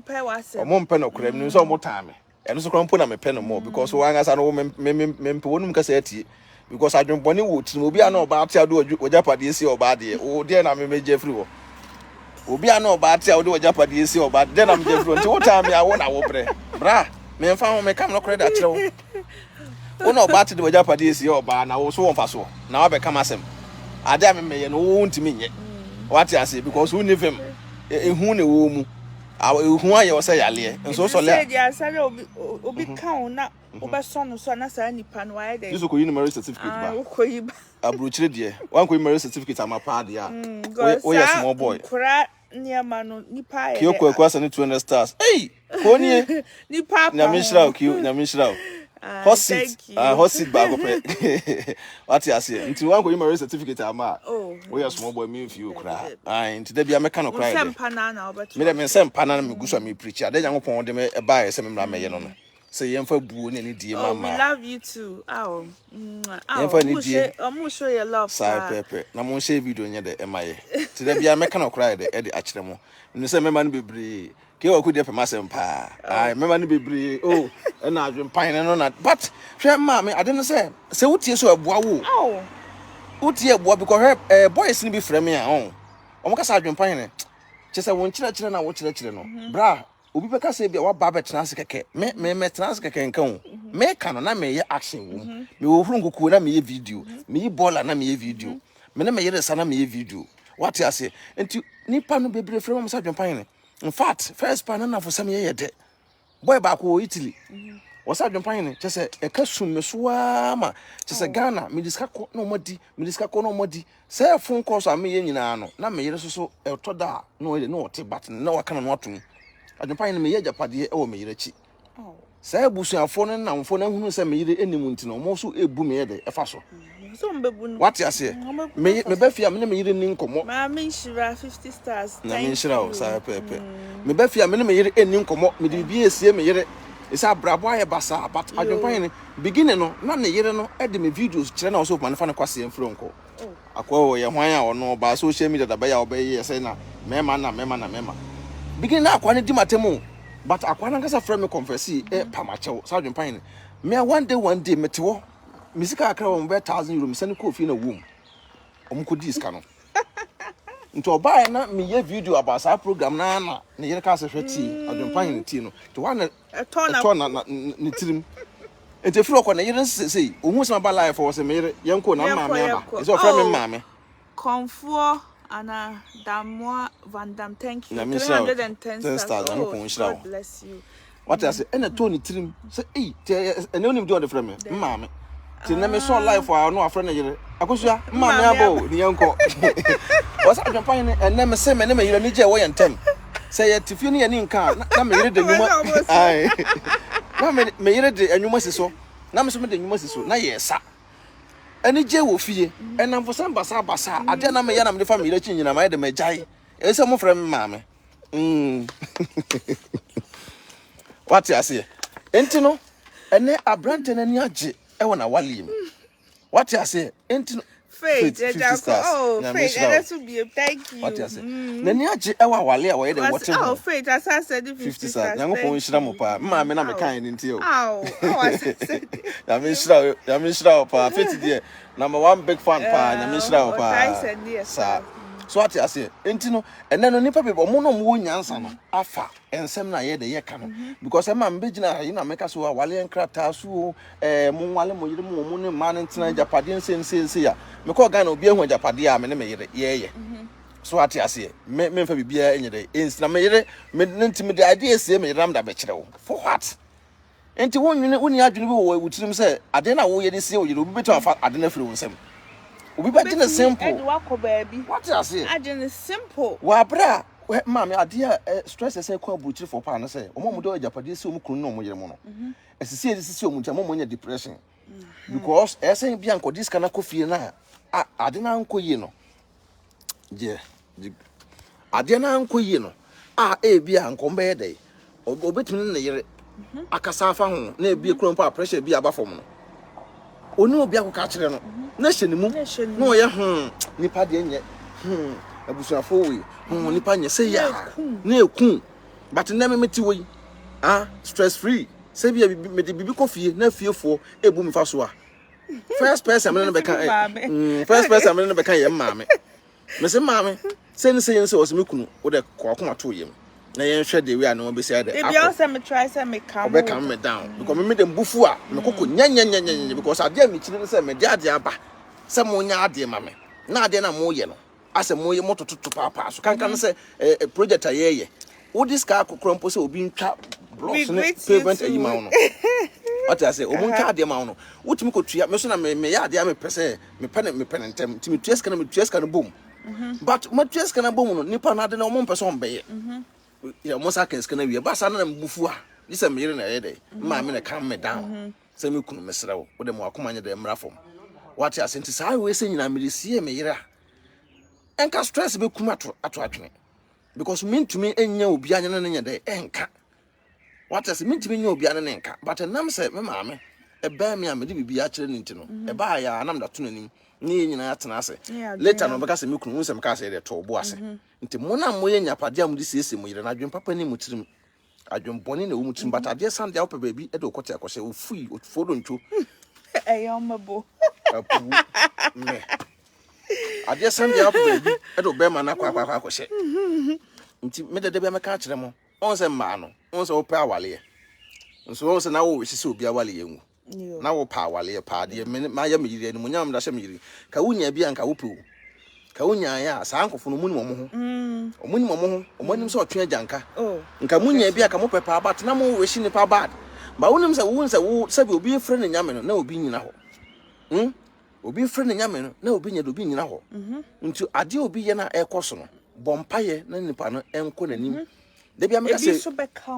Omo mpe no kra minim so omo time. Eno so kro mpo na me pe no more because wo angasa no me mpe wonum kasa atie. Because adwenpone wo tirim obi a na oba ate ado ojapade esi oba de o de na me meje free wo obi a na oba ate ado ojapade esi oba de na meje free nti wo time ya wo na wo bre bra me mfa ho me kam no credit akire wo na oba ate de ojapade esi oba na wo so won fa so na wa be kam asem ade a me meye no wo ntimi nye what you say because who need him ehu ne wo mu ehu aye wo say yale nso so le ya sare obi kan na obeso no so na sa nipa no aye de this ko yin marriage certificate ba ukoyi ba Abrokyiee de wan ko yin marriage certificate ama pa de a o yes small boy kura niama no nipa aye ki okwa kwasa ne 200 stars hey ko nie nipa na me shira o hot seat ba go pe what you say nti wan ko yin marriage certificate ama o yes small boy me feel kra nti da bia me ka no kra de me de me sem pana na me guso me preach ade nyankopon de me ba ye se me mra me ye no say yemfa buo ne die mama we love you too yemfa ni die I'm show your love sai pepe na mo share video nya de emaye ti da bia me ka no cry de e de akire mo ni say mema no bebre ke wa ku de pema sem pa mema no bebre na Adwenepahene no na but hwe ma me ade no say wutie so aboa wo wutie aboa because boys ni bi frɛ me a omo ka sa Adwenepahene che say won kire na wo kire no bra obi be ka say bia wa ba betena ase keke me tena ase keke nkan me ka no na me ye action wo me wo huru nkoku na me ye video me yi baller na me ye video me na me ye resa na me ye video what you say enti nipa no bebre frɛ mo sa Adwenepahene in fact first pan na for some ye de boy ba ko Italy was Adwenepahene che say e ka sum me so ama che say Ghana me diska ko no modi say phone calls am ye nyina no na me ye so e to da no e no te but na waka no atum Adwenepahene me ye japade e wo me yire chi say busuafo no namfo na hunu say me yire enim ntino mo so ebu me ye de e fa so so mbebu no what you say me be fia me yire ni nkomo ma me shira 50 stars na me shira o say pepe me be fia me yire eni nkomo me de bi esie me yire isa brabo aye basa but Adwenepahene beginning no na ne yire no e de me videos kire na so man fa ne kwase enfro nko akwa ye hwan a ono ba social media da ba ya obeye say na mema begin na akwa ne di matemu but akwa na nkasa frame me confess pamachew sa Adwenepahene me one day metewo misika akra wo be 1000 euro me sane ko fi na wom omko di iska no nti obae na me ye video about sa program na ne yere ka se hweti Adwenepahene ti no to wana na ne tirim enti firo ko na yere sei ohu sama ba life wo se me yere yenko na maame aba is o frame me maame Comfort Anna Damwa Van Dam, thank you. 310 stars. God bless you. What I say, and a Tony Trim say, and only do the frame, mamma. Till never saw life for our no friend. I was your mamma, the uncle. Was Adwenepahene and never say, and never you need your way and tem. Say it if you need an income. Come read the woman. Aye. May read the and you must so. Now, somebody you must so. Now, yes, sir. Any je wo fie enam for some basa ade na me ya na me family la chinyina ma de majai e se mo frem maame what you say enti no ene abrante na ni age e wona wale mi what you say enti no faith faith that's to be thank you what you say na ni age e wa wale a wo de wote oh faith as I said 50 stars nyango pon hira mo pa maame na me kan ni nti o I ya me shira pa faith there number 1 big fan pa ya me shira pa sa so what you say enti no ene no nipa people mo no mo nyansa no afa ensem na ye de ye ka no because ma mbe gina yi na meka so wale enkrata so mo wale mo yire mo ne ma ne ntena japade nsense ya me ko ga na obi ehu japade a me ne me yire ye so what you say me mfa bibia enyere ensina me yire me ntimi de idea sie me yire am da be kire wo for what enti woni adwene bi wo wutirim se ade na wo ye de sie wo yire obi beto afa ade na firi wo nsem obi ba gina simple what you say adwene simple wa bra mama ade stress say kwa buchiri for pa na say omo do japade si omo kunu no omo yire mo no esisi edisi omo ntia omo nya depression because esen bia nko this kana kofie na ade na nko yi no je ade na nko yi no bia nko mbe dey obetumi na yire akasa afa ho na bia kuro mpa pressure bia aba fom no oni obi akoka kire no na hye ne mu na oye nipa de nye abusuafo we nipa nye say ya na ekun but na me meti we stress free say bia me de bibi kofie na fiefo ebu mi fa so a first person me no be kan ye maame me say maame say ni say o se me kunu wo de ko akoma to yem na yen hwe de we anu be say de e bia say me try say me calm be calm me down because me dem bufu a me kokko nya because ade me kire say me de ade aba say mo nya ade ma me na ade na mo ye no ase mo ye motototo papa so kan say project ayeye wo this car kokrompo say obi ntwa blocks ne pavement ayima no what I say omo nka ade ma no wotimi ko tua me so na me ya ade a me pese me pene ntem timi tueska na bom but ma tueska na bom no nipa na ade na omo pese on beye ya mo sa kan ska na wie ba sa na mbufu a disa me yire na ye dey ma me na calm me down say me kunu mesrew wo de mo akoma nya de mrafom what I say nti sa we say nyina me sie me yire a enka stress be kuma ato atwene because me ntumi enya obi anya na nya dey enka what I say me ntumi nya obi anya na enka but nam say me maame e ba me amede bibi a kire ni ntino e ba ya anam da to nanim ni nyina atena ase later no beka say me kunu nsem ka say de to bo ase nti mo na mo ye nyapade am de siesie mo yire na adwen papa ni mo tirim adwen boni na wo mo tirim but ade san de awpa baby e de okote akose o fui o fodo ncho eyomabo apu me ade san de awpa baby e de be ma na kwa akose nti me de be me ka kire mo on se ma no on se o pa awale nso on se na wo hisi obi awale yenwu na wo pa awale pa de ma ya me yire ni mo nyam da hye me yire ka wunya bi anka wo pe wo ka wunya ya sa ankofo no muni mo ho omuni mo ho omonim se otwe ajanka nka munya bi aka mo pepa but na mo we shi ni pa bad ba wonim se wo sabi obi efre ne nyame no na obi nyina ho obi efre ne nyame no na obi nya do obi nyina ho nti ade obi ye na ekoso no bompaye na nipa no enko nanim de bia meka se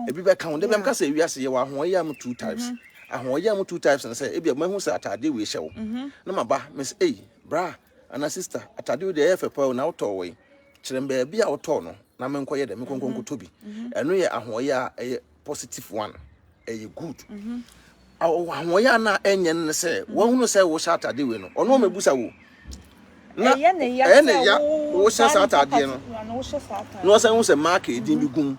ebi be count de bia meka se wiase ye wa ho ye am 2 times ahoye am 2 times na se ebi mahu se atade we hye wo na maba me se bra ana sister atade we de efe pa na auto we kiremba bia auto no na me nkoye de me konkonko tobi eno ye ahoye a positive one good ahoye na enye ne se wo hunu se wo sha atade we no ono mebusa wo ya wo shasa atade no no say wo say mark edin bi gum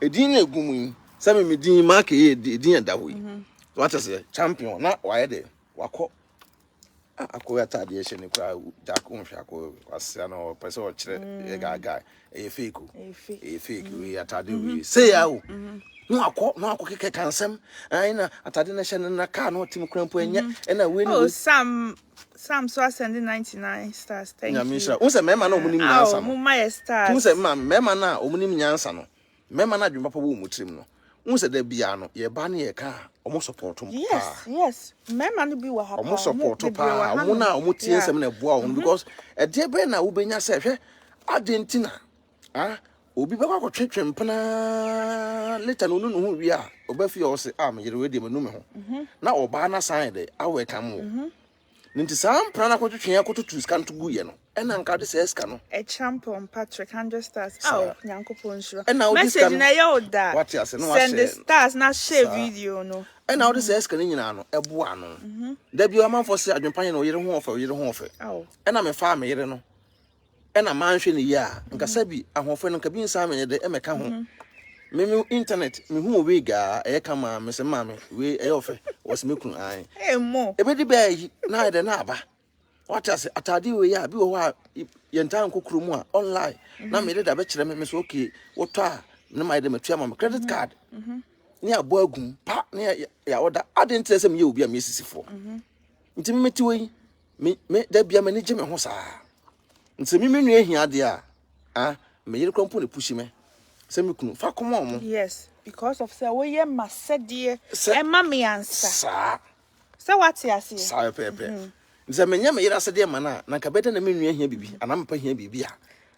edin na gum yi say me din mark edin da ho yi what say champion na why dey wakọ akoya atade ye ne kra jako hwe akọ kwase na pese o kire e gaga e fake e fake we atade we say ya o no akọ keke kansem ai na atade na hye na ka na otim kra mpo enye na we ni Sam so send 99 stars. Thank you. Nyamisha. Unse mema na omunim nyansa no. My stars. Unse mema na omunim nyansa no. Mema na dwuma pa wo mutrim no. Unse da bia no ye ba na ye ka omo support mo. Yes. Mema no bi wa ha pa. Omo support pa. Omo na omo tie nsem na boa wo because e de be na wo benya se hwe Argentina. Obi be kwa twetwe mpana later no no hu wi a obafi o se me yere we de manu me ho. Na oba na sign de awe kam wo. Ninti sam prana ko twetwe akototu ska nto guye no ena nka de se ska no a champion Patrick 100 stars nyankopon shura message na ya oda what you say no send the stars na share video no ena wo de se ska ni nyina no eboa no da bi o man for se adwempanye no yere ho ofa ena me fa me yere no ena man hwe ni ya nka sabi ahofo no nka bi nsa me de emeka ho me internet me hu we ga e kama me se ma me we e ofe was me kun an mo e be di be na de na aba what you say atade we ya bi wo ha yentan kokuru mu a online na me de da be kire me so okay wo to a na my de metua ma credit card ni abo agum pa ni ya oda adent say me ye obi a me sisifo nti me meti we me da bia me ni je me ho saa nti me nua hia de a me yere kwampo ne pushi me semikunu fa come on. Yes, because of say we ye masede e ma me ansa sa what you say sa pepe nze menye me yira sede ma na nka bede na me nua hia bibi ana mpa hia bibi a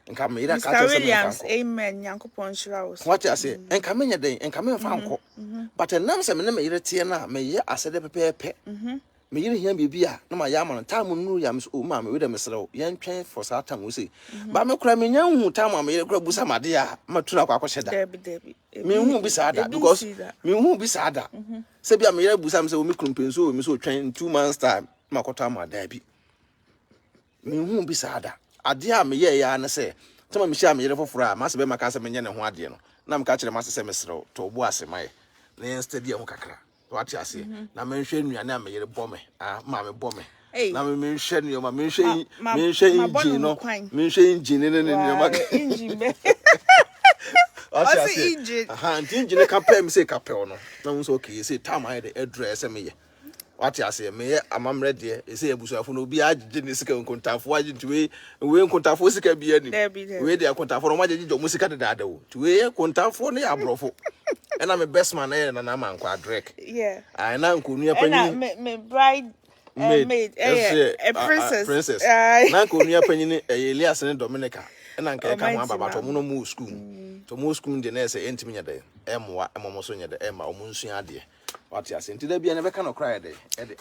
nka me yira ka to se me amen yankopon shira wo what you say nka menye den nka me fa nko but nam se me yira tie na me ye asede pepe me yiri hia bibi a na ma ya ma time nuru ya me so ma me we de me srew yan twen for sa time we say ba me kura me nya hu time ma yiri kura busa made a ma tura kwa kwhyeda debi me hu bi sa da because me hu bi sa da se bia me yiri busa me se o me krumpenso o me so twen 2 months time ma kwota ma da bi me hu bi sa da ade a me ye ya na se tama me sha me yiri foforo a ma se be maka se me nya ne ho ade no na me ka kire ma se me srew to bo ase mai na stadium kakra what you say na me hwe nuane a me yere bome ma me bome na me hwe nu ma me hwe engine no me hwe engine ne ma engine be what you say engine ka pem say ka pel no na wo so okay say time I the address me ye what you say me amamre de say ebusuafo no obi agye ne sika nkontafo agye ntiwe we nkontafo sika bia ni we de nkontafo no magye gye mo sika de dada wo tiwe nkontafo ne abrofo ena me best man na na man kwa Drake yeah na nkonua panyin me bride maid a princess na nkonua panyin Elias ne Dominica ena nka ka ho ababa to mo no mu school to mo school de na say entimi nya de emwa emomo so nya de ema omo nsua ade what you say nti da bia ne be ka no cry de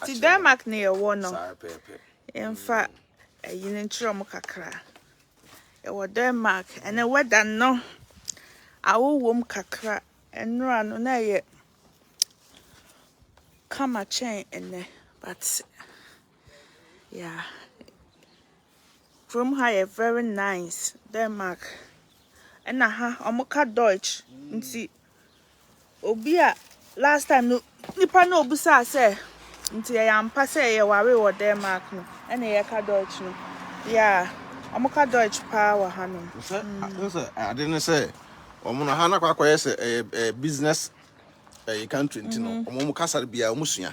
ti Denmark ne wo no sa pepe emfa yin ntro mo kakra e wo Denmark ene weather no awo wom kakra enra no na ye kama chain ene but yeah from high very nice Denmark ena ha omoka Deutsch nti obi a last time no nipa na obusa say nti ya ampa say ye ware wo Denmark no ena ye ka Deutsch no yeah omoka Deutsch power ha no so I didn't say omo na ha na kwa say business country ntino omo kasar bia omo sua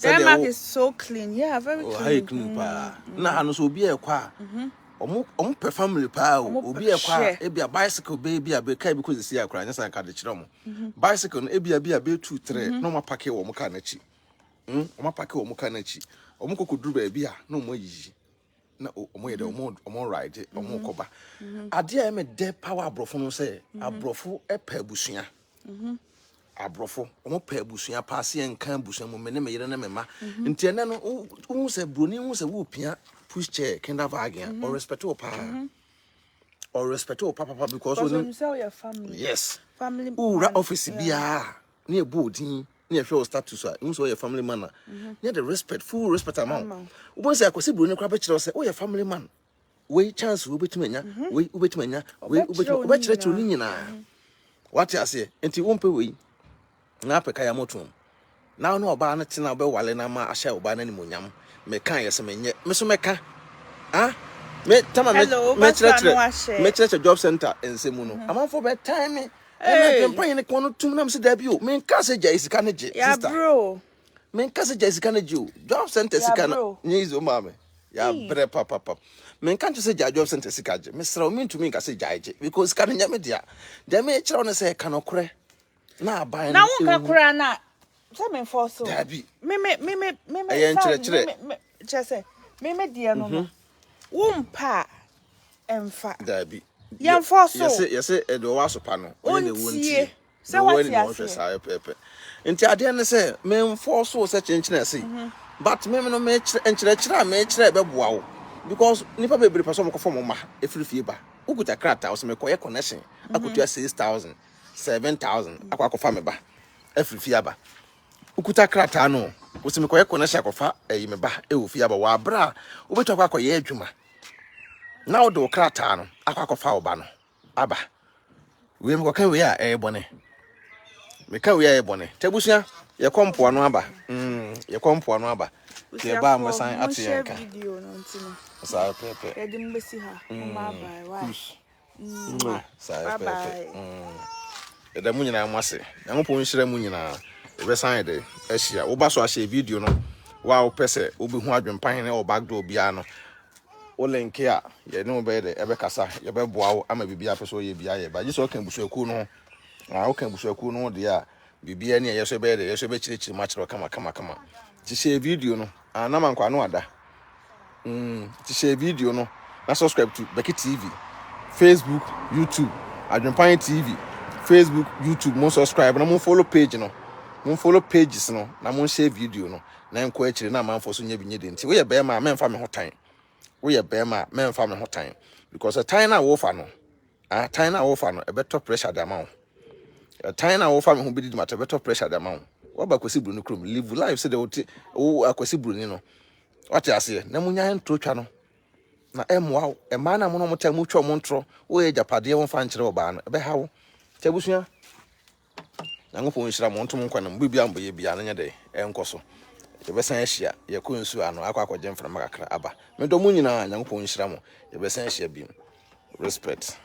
Denmark is so clean yeah very clean high clean pa na ha no so obi e kwa omo per family pa obi e kwa e bia bicycle baby a be kai bi ko sisi akra nya san ka de kire mo bicycle no e bia be 2 3 no ma pake wo mo ka na chi omo pake wo mo ka na chi omo kokuduru ba bia na omo yiyi na omo ye de omo ride omo koba ade a me de power abrofo no say abrofo e pa abusua abrofo omo pa abusua pa se enka abusua mo me yere na mema nti ene no wo se broni wo se wo pia push chair kinda wagen or respect your pa or respect your papa because you sell your family yes family ra office bia na ebodin near show status so your family man near the respect full respect amount once I could see Bruno Crabbe say oh your family man we chance we bet menya we bet menya we bet to nina what I say enti won pe we na peka ya motum now no oba na tina be wale na ma ahya oba na ni monyam me kan yese menye me so meka me tama me chere job center ensemu no amanfo be time me me pempan ne kono tum na me se da bi o me nka se jai sika ne je sister bro me nka se jai sika ne je job center sika na nyizo mame ya bre papa me nka se jai job center sika je me sra o me ntumi nka se jai je because sika ne nyame dia de me chere on se ka no kore na aban na won ka kora na so me force da bi me ayen chere chese me dia no wumpa emfa dabi yan force yes do waso pa no ne wontie se what ya say pepe enti ade ne se me force se chenchina se but me no me chere be boa wo because nipa bebre person mo kofo mo ma efirifie ba ukuta krata o se me koye connection akutua 6000 7000 akwakofa me ba efirifie ba ukuta krata no o se me koye connection akofa eyi me ba ewofie ba wa bra obetu akwakoye adwuma na o do krata no akwakofa oba no aba we me kan we a bone me kan we a bone tabusua ye kompo no aba ye kompo no aba ke ba mo san atiyenka video no ntino sa pepe e dim besi ha ma bye wa sa pepe e da munyina amase nyankopon nhira munyina e be san de ahia wo ba so ahia video no wa wo pese wo be hu adwenpahene o backdoor bia no o link a ye no be de e be kasa ye be boa wo ama bibia pese o ye bia ye ba ji so kan busuaku no o kan busuaku no de a bibia ne ye so be de ye so be chirichiri ma chiro kama ti share video no na man kwa no ada ti share video no na subscribe to Becky TV Facebook YouTube Adwenepahene TV Facebook YouTube mo subscribe na mo follow page no mo follow pages no na mo share video no na enko akire na man so nya binye de nti we ye be ma memfa me ho tan we ye be ma memfa me ho tan because a tan na wo fa no tan na wo fa no e better pressure the amount a tan na wo fa me ho bidi matter better pressure the amount what ba kwesi bru no krom live life say the wo akwesi bru ni no what you say na munya ntro twa no na emwa e ma na mo no motam twa mo ntro wo ye japade wo fa nkire oba no e be hawo tabusua nyankopon nhira mo ntom nkwa na mbibia mboye bia na nya de enkoso ye be san ahia ye ko nsu ano akwa mframa kakra aba me do mu nyina nyankopon nhira mo ye be san ahia bi respect